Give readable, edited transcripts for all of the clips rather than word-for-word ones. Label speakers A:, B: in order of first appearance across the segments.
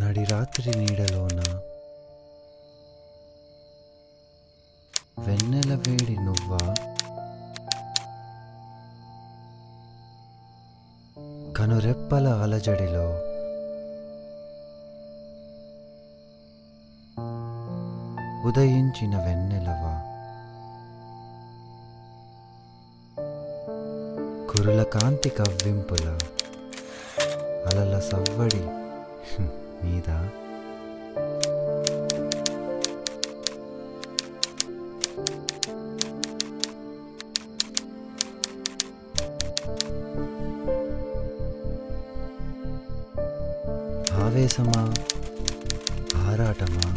A: నడి రాత్రి నీడలోన వెన్నెల వేడి నువ్వా, కనురెప్పల అలజడిలో ఉదయించిన వెన్నెలవా, కురుల కాంతి కవ్వింపుల అలల సవ్వడి మీద ఆవేశమా, ఆరాటమా,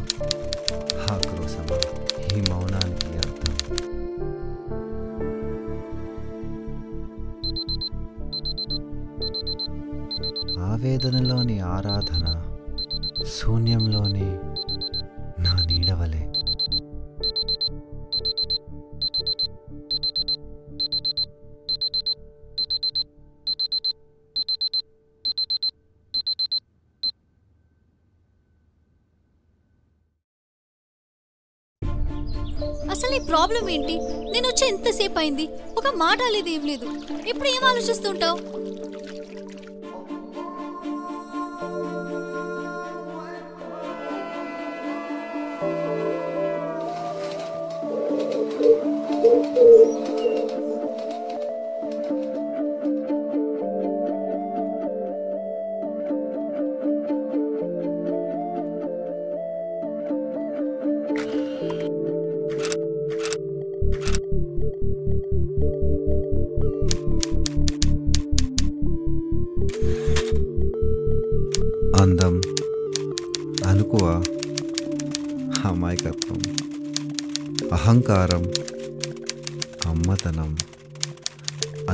A: ఆక్రోశమా, ఈ మౌనానికి అర్థం. ఆవేదనలోని ఆరాధన, శూన్యంలోని నా నీడవలే.
B: అసలు ఈ ప్రాబ్లం ఏంటి? నేను వచ్చి ఎంతసేపు అయింది, ఒక మాట లేదు, ఏం లేదు. ఇప్పుడు ఏం ఆలోచిస్తుంటావు?
A: అందం, అనుకువ, అమాయకత్వం, అహంకారం, అమ్మతనం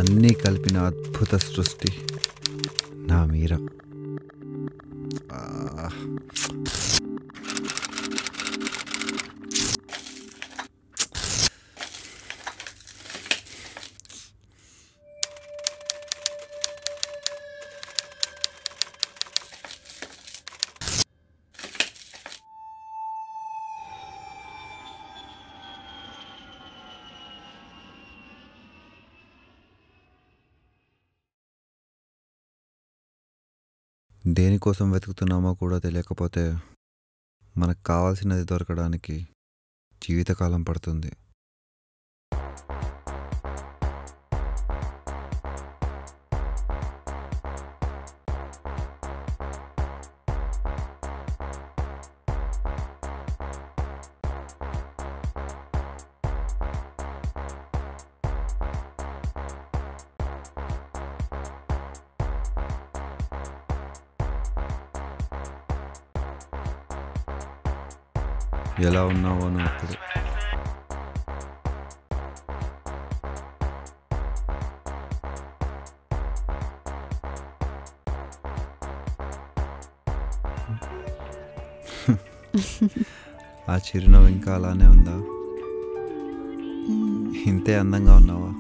A: అన్నీ కలిపిన అద్భుత సృష్టి నా మీరా. దేనికోసం వెతుకుతున్నామో కూడా తెలియకపోతే మనకు కావాల్సినది దొరకడానికి జీవితకాలం పడుతుంది. ఎలా ఉన్నావో నువ్వు ఇప్పుడు? ఆ చిరునవ్వు ఇంకా అలానే ఉందా? ఇంతే అందంగా ఉన్నావా?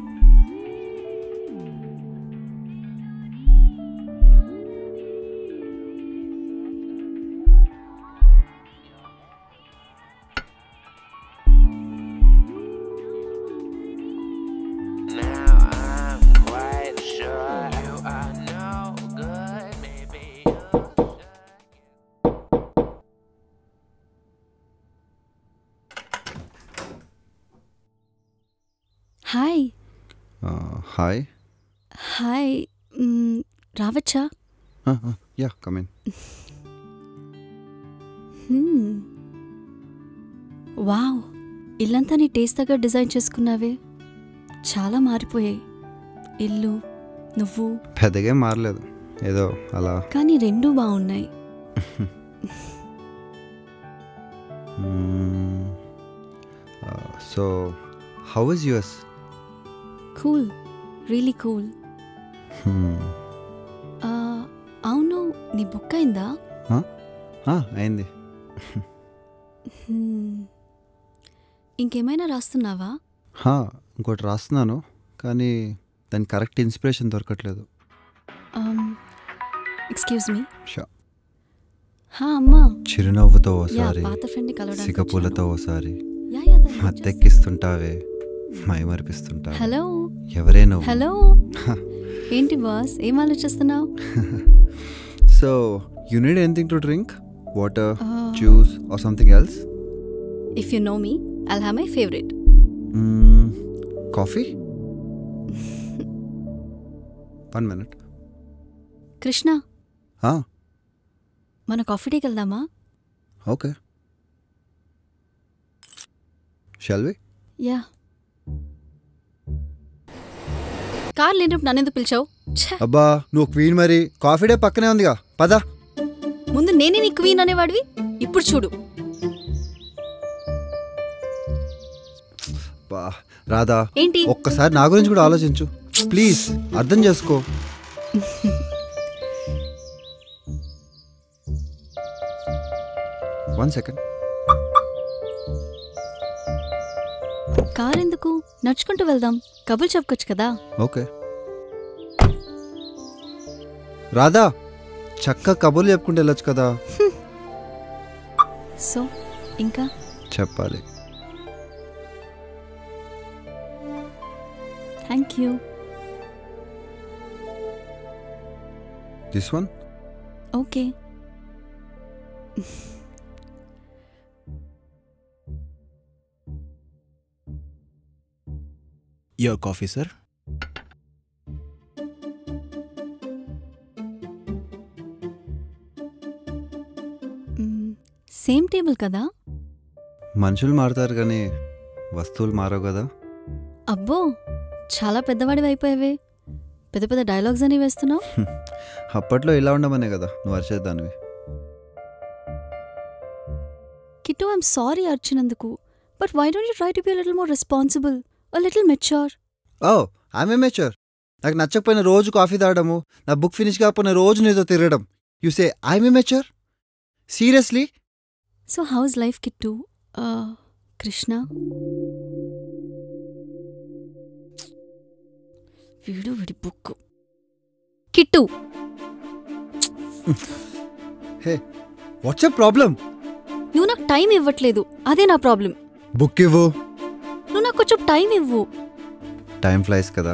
B: హాయ్.
A: హాయ్.
B: హాయ్, రావచ్చా?
A: Yeah, come in.
B: వావ్, ఇల్లంతా నీ టేస్ట్ దగ్గర డిజైన్ చేసుకున్నావే. చాలా మారిపోయాయి. ఇల్లు, నువ్వు.
A: పెద్దగా మారలేదు, ఏదో అలా.
B: కానీ రెండూ బాగున్నాయి.
A: So how is yours?
B: Cool, really cool. అవును, నీ బుక్ అయిందా?
A: అయింది.
B: ఇంకేమైనా రాస్తున్నావా?
A: ఇంకోటి రాస్తున్నాను, కానీ దానికి కరెక్ట్ ఇన్స్పిరేషన్ దొరకట్లేదు.
B: Excuse me.
A: షూర్.
B: హా అమ్మా.
A: చిరునవ్వుతో ఓసారి,
B: పాత ఫ్రెండ్ని కలవడానికి
A: సిగపూలతో ఓసారి,
B: వచ్చాను.
A: మత్తెక్కిస్తుంటావే, మైమరిపిస్తుంటావే.
B: హలో
A: ఎవరే నువ్వు?
B: హలో. ఏంటి బాస్, ఏం ఆలోచిస్తున్నావు?
A: So you need anything to drink? Water, juice or something else?
B: If you know me, I'll have my favourite.
A: Coffee? 1 minute.
B: Krishna, మన కాఫీ డేకి వెళ్దామా?
A: Okay, shall we?
B: Yeah. Car లేనప్పుడు నన్నెందుకు పిలిచావు?
A: అబ్బా నువ్వు క్వీన్, మరి కాఫీ డే పక్కనే ఉందిగా, పద.
B: ముందు నేనే నీ క్వీన్ అనేవాడివి, ఇప్పుడు చూడు.
A: రాధా,
B: ఏంటి?
A: ఒక్కసారి నా గురించి కూడా ఆలోచించు ప్లీజ్, అర్థం చేసుకో. One second.
B: కార్ ఎందుకు, నడుచుకుంటూ వెళ్దాం, కబుర్లు చెప్పుకోవచ్చు కదా.
A: ఓకే రాధా, చక్క కబుర్లు చెప్పుకుంటూ వెళ్ళొచ్చు కదా.
B: సో ఇంకా
A: చెప్పాలి.
B: Thank you.
A: This one?
B: Okay.
C: Your coffee, sir.
B: Same table కదా.
A: మనుషులు మారుతారు కానీ వస్తువులు మారవు కదా.
B: అబ్బో, చాలా పెద్దవాడివి అయిపోయావే. పెద్ద పెద్ద డైలాగ్స్ అని వేస్తున్నావు.
A: అప్పట్లో ఇలా ఉండమనే కదా నువ్వు అరిచేద్దానివి.
B: కిట్టు, ఐఎమ్ సారీ అర్చినందుకు, but why don't you try to be a little more responsible, a little mature?
A: Oh I'm a mature. నాకు నచ్చకపోయిన రోజు కాఫీ తాగడము, నా బుక్ ఫినిష్ కాకపోయిన రోజు నీతో తిరగడం. You say I'm a mature? Seriously?
B: So how's life Kittu? Krishna, వీడు వీడి book. Kittu,
A: hey what's a problem?
B: నువ్వు నాకు టైం ఇవ్వట్లేదు, అదే నా ప్రాబ్లం.
A: బుక్ ఇవ్వు.
B: నువ్వు నాకు కొంచెం టైం ఇవ్వు.
A: టైం ఫ్లైస్ కదా.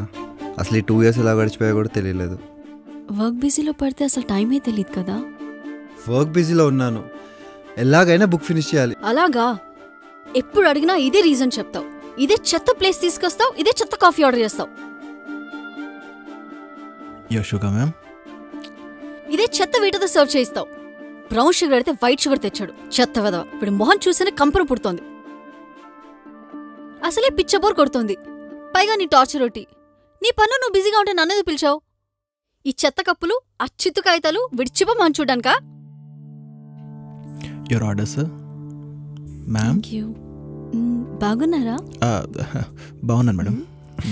A: అసలు ఈ 2 years ఎలా గడిచిపోయా కూడా తెలియలేదు.
B: వర్క్ బిజీలో పడితే అసలు టైమే తెలియదు కదా.
A: వర్క్ బిజీలో ఉన్నాను, ఎలాగైనా బుక్ ఫినిష్ చేయాలి.
B: అలాగా? ఎప్పుడు అడిగినా ఇదే రీజన్ చెప్తావు. ఇదే చెత్త ప్లేస్ తీసుకొస్తావు, ఇదే చెత్త కాఫీ ఆర్డర్ చేస్తావు.
C: Your sugar, ma'am.
B: ఇదే చెత్త వీటితో సర్వ్ చేయిస్తావు. బ్రౌన్ షుగర్ అయితే వైట్ షుగర్ తెచ్చాడు, చెత్త వెదవ. ఇప్పుడు మొహం చూస్తేనే కంపరం పుడుతోంది. అసలే పిచ్చబోర్ కొడుతోంది, పైగా నీ టార్చర్ ఒకటి. నీ పనులు నువ్వు బిజీగా ఉంటే నన్నెందుకు పిలిచావు? ఈ చెత్త కప్పులు, ఆ చిత్తు కాగితాలు విడిచిపోమని చూడ్డానికా?
C: Your order, sir. Ma'am.
B: Thank you. బాగున్నారా?
C: బాగున్నాను మేడం,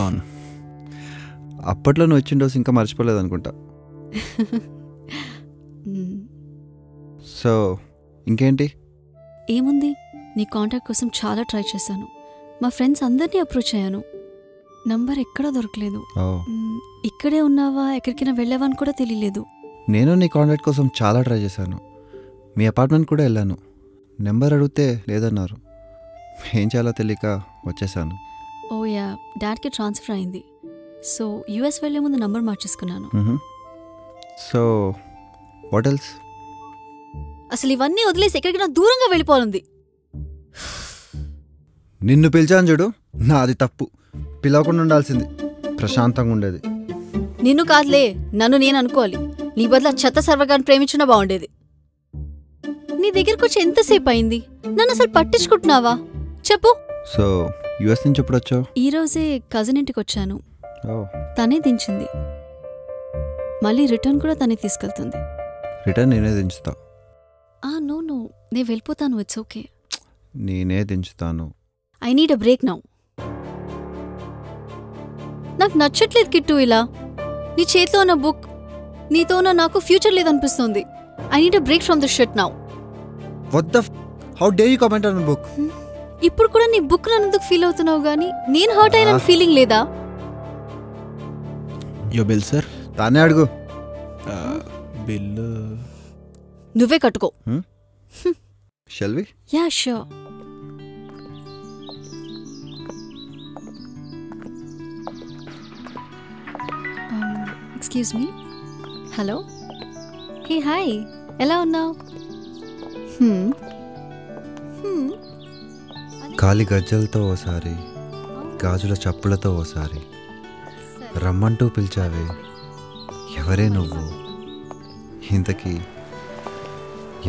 C: బాగున్నా.
A: అప్పట్లో నువ్వు ఇచ్చిన డోస్ ఇంకా మర్చిపోలేదు అనుకుంటా. సో ఇంకేంటి?
B: ఏముంది, నీ కాంటాక్ట్ కోసం చాలా ట్రై చేశాను. మా ఫ్రెండ్స్ అందరినీ అప్రోచ్ అయ్యాను, నంబర్ ఎక్కడా దొరకలేదు. ఇక్కడే ఉన్నావా, ఎక్కడికైనా వెళ్ళావా అని కూడా తెలియలేదు.
A: నేను నీ కాంటాక్ట్ కోసం చాలా ట్రై చేశాను. మీ అపార్ట్మెంట్ కూడా వెళ్ళాను, నెంబర్ అడిగితే లేదన్నారు. ఏం చేయాలో తెలియక వచ్చేసాను.
B: ఓ యా, డాడ్కి ట్రాన్స్ఫర్ అయింది, సో యూఎస్ వెళ్లే ముందు నంబర్ మార్చేసుకున్నాను.
A: So what else?
B: అసలు ఇవన్నీ వదిలేసి ఎక్కడికైనా దూరంగా వెళ్ళిపోవాలంది.
A: నిన్ను పిలిచాను చూడు, నాది తప్పు. పిలవకుండా ఉండాల్సింది, ప్రశాంతంగా ఉండేది.
B: నిన్ను కాదులే, నన్ను నేను అనుకోవాలి. నీ బదులు చెత్త సర్వగాన్ని ప్రేమించినా బాగుండేది. నీ దగ్గరకు వచ్చి ఎంతసేపు అయింది? నన్ను అసలు పట్టించుకుంటున్నావా చెప్పు.
A: సో యుఎస్ నుంచి ఎప్పుడు వచ్చావు?
B: ఈరోజే కజిన్ ఇంటికి వచ్చాను, తనే దించింది. మళ్ళీ రిటర్న్ కూడా తనే తీసుకెళ్తుంది.
A: రిటర్న్ నేనే దించుతా.
B: నో నో, నేను వెళ్ళిపోతాను, ఇట్స్ ఓకే.
A: నేనే దించుతాను.
B: I need a break now. నాకు నచ్చట్లేదు కిట్టు ఇలా. నీ చేతిలో ఉన్న బుక్, నీతో ఉన్న నాకు ఫ్యూచర్ లేదనిపిస్తుంది. I need a break from this shit now.
A: What the how dare you comment on book?
B: ఇప్పుడు కూడా నీ బుక్ నన్ను ఫీల్ అవుతున్నావు గానీ నేను హర్ట్ అయిన ఫీలింగ్ లేదా?
C: Your bill, sir.
A: తానే అడుగు.
C: బిల్
B: నువ్వే కట్టుకో.
A: Shall we?
B: Yeah sure. Excuse me. Hello. Hey hi, ఎలా ఉన్నావు?
A: కాలి గజ్జలతో ఓసారి, గాజుల చప్పులతో ఓసారి రమ్మంటూ పిలిచావే, ఎవరే నువ్వు? ఇంతకీ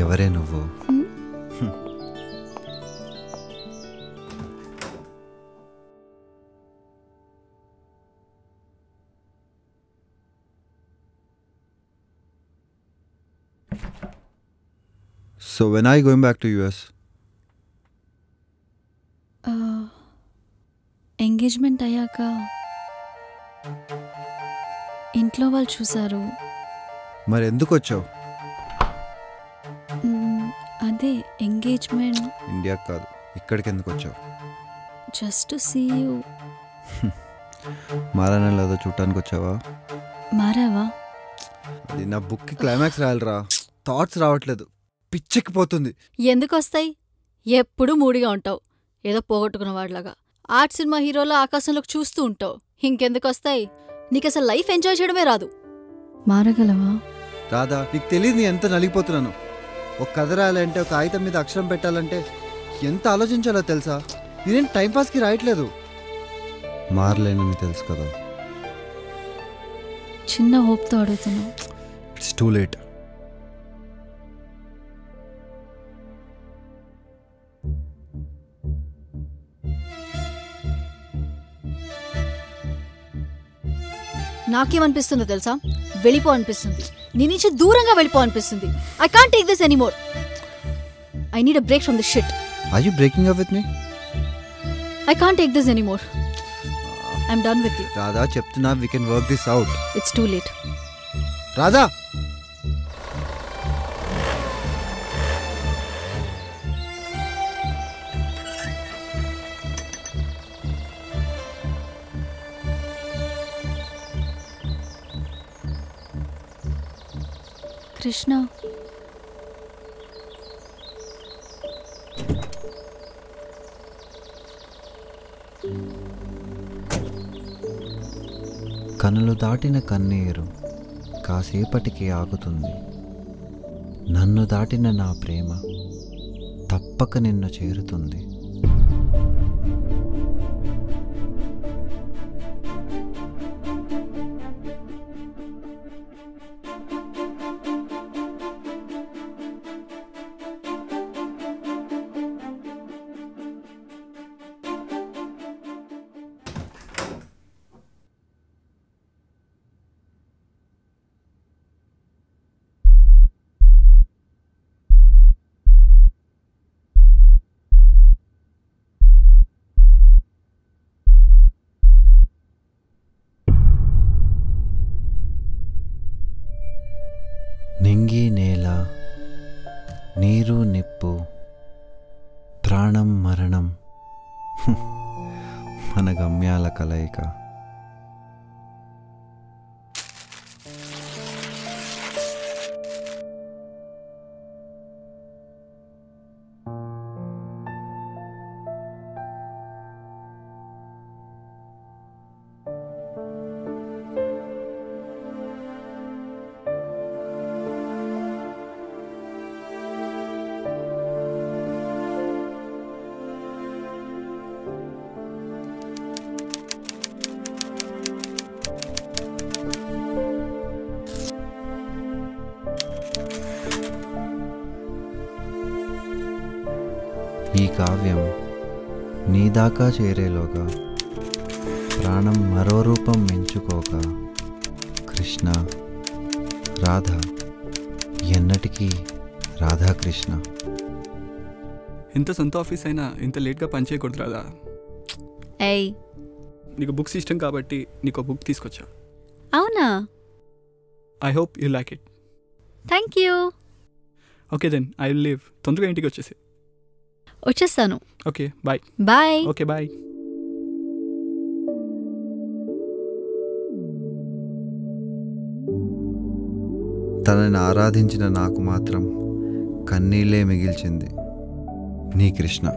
A: ఎవరే నువ్వు? So when are you going back to US?
B: Engagement అయ్యాక ఇంట్లో వాళ్ళు చూశారు.
A: మరి ఎందుకు వచ్చావు?
B: అదే ఎంగేజ్మెంట్.
A: ఇండియాకి కాదు, ఇక్కడికి ఎందుకు వచ్చావు?
B: Just to see you.
A: మారానా లేదో చూడటానికి వచ్చావా?
B: మారావా?
A: అది నా బుక్కి క్లైమాక్స్ రాయాలిరా, థాట్స్ రావట్లేదు, పిచ్చెక్కిపోతుంది.
B: ఎందుకు వస్తాయి? ఎప్పుడు మూడిగా ఉంటావు, ఏదో పోగొట్టుకున్న వాడిలాగా. ఆర్ట్ సినిమా హీరోలో ఆకాశంలోకి చూస్తూ ఉంటావు. ఇంకెందుకు వస్తాయి? నీకు అసలు లైఫ్ ఎంజాయ్ చేయడమే రాదు. మారగలవా?
A: రాదా? నీకు తెలియదు నీ ఎంత నలిగిపోతున్నాను. ఒక కథ రాయాలంటే, ఒక కాగితం మీద అక్షరం పెట్టాలంటే ఎంత ఆలోచించాలో తెలుసా? నేనేం టైంపాస్కి రాయట్లేదు. మారలేనని తెలుసు కదా.
B: చిన్న హోప్తో అడుగుతున్నావు.
A: It's too late.
B: నాకేమనిపిస్తుందో తెలుసా? వెళ్ళిపో అనిపిస్తుంది. నీ నుంచి దూరంగా వెళ్ళిపో అనిపిస్తుంది. I can't take this anymore. I need a break from this shit.
A: Are you breaking up with me?
B: I can't take this anymore. I'm done with you.
A: Radha, చెప్తున్నా, we can work this out.
B: It's too late.
A: Radha,
B: Krishna,
A: కనులు దాటిన కన్నీరు కాసేపటికి ఆగుతుంది. నన్ను దాటిన నా ప్రేమ తప్పక నిన్ను చేరుతుంది. నింగి నేల, నీరు నిప్పు, ప్రాణం మరణం, మన గమ్యాల కలయిక. ఈ కావ్యం నీ దాకా చేరేలోగా ప్రాణం మరో రూపం ఎంచుకోక, కృష్ణ రాధ ఎన్నటికీ రాధాకృష్ణ.
D: ఎంత సొంత ఆఫీస్ అయినా ఇంత లేట్గా పనిచేయకూడదు రాదా?
B: ఏయ్,
D: నీకు బుక్స్ ఇష్టం కాబట్టి నీకు బుక్ తీసుకొచ్చా.
B: అవునా?
D: I hope you like it.
B: Thank you.
D: Okay then I will leave. తొందరగా ఇంటికి వచ్చేసి.
B: వచ్చేస్తాను.
D: Okay bye.
B: Bye.
D: Okay bye.
A: తనని ఆరాధించిన నాకు మాత్రం కన్నీళ్ళే మిగిల్చింది నీ కృష్ణ.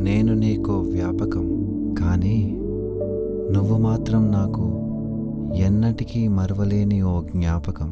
A: నేను నీకో వ్యాపకం, కానీ నువ్వు మాత్రం నాకు ఎన్నటికీ మరవలేని ఓ జ్ఞాపకం.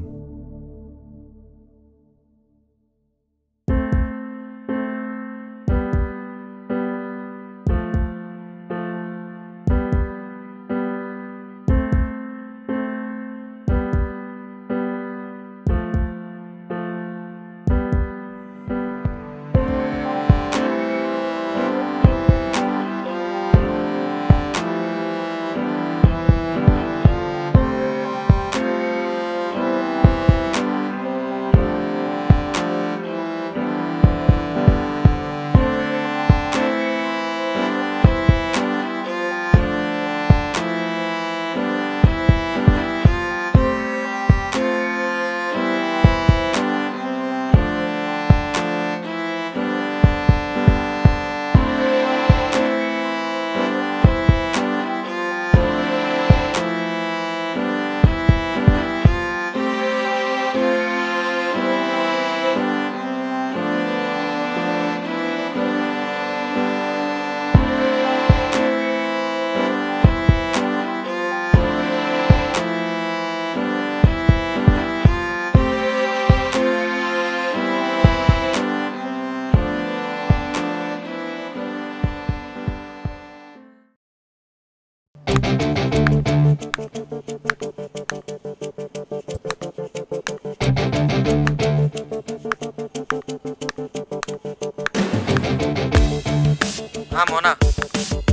E: Mona,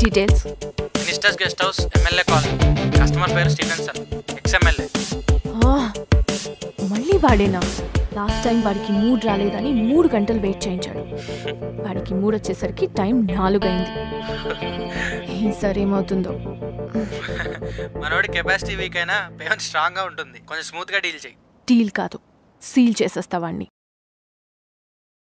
F: details.
E: Ministers guest house, MLA colony. Customer పేరు స్టీవెన్సన్, ఎక్స్ఎమ్మెల్యే.
F: మళ్ళీ వాడేనా? లాస్ట్ టైం వాడికి మూడ్ రాలేదని 3 గంటలు వెయిట్ చేయించాడు. వాడికి మూడ్ వచ్చేసరికి టైం 4 అయింది. ఈసారి ఏమవుతుందో.
E: మనోడి కెపాసిటీ వీక్ అయినా పేమెంట్ స్ట్రాంగ్గా ఉంటుంది. కొంచెం స్మూత్గా డీల్ చేయి.
F: డీల్ కాదు, సీల్ చేసేస్తా వాడిని.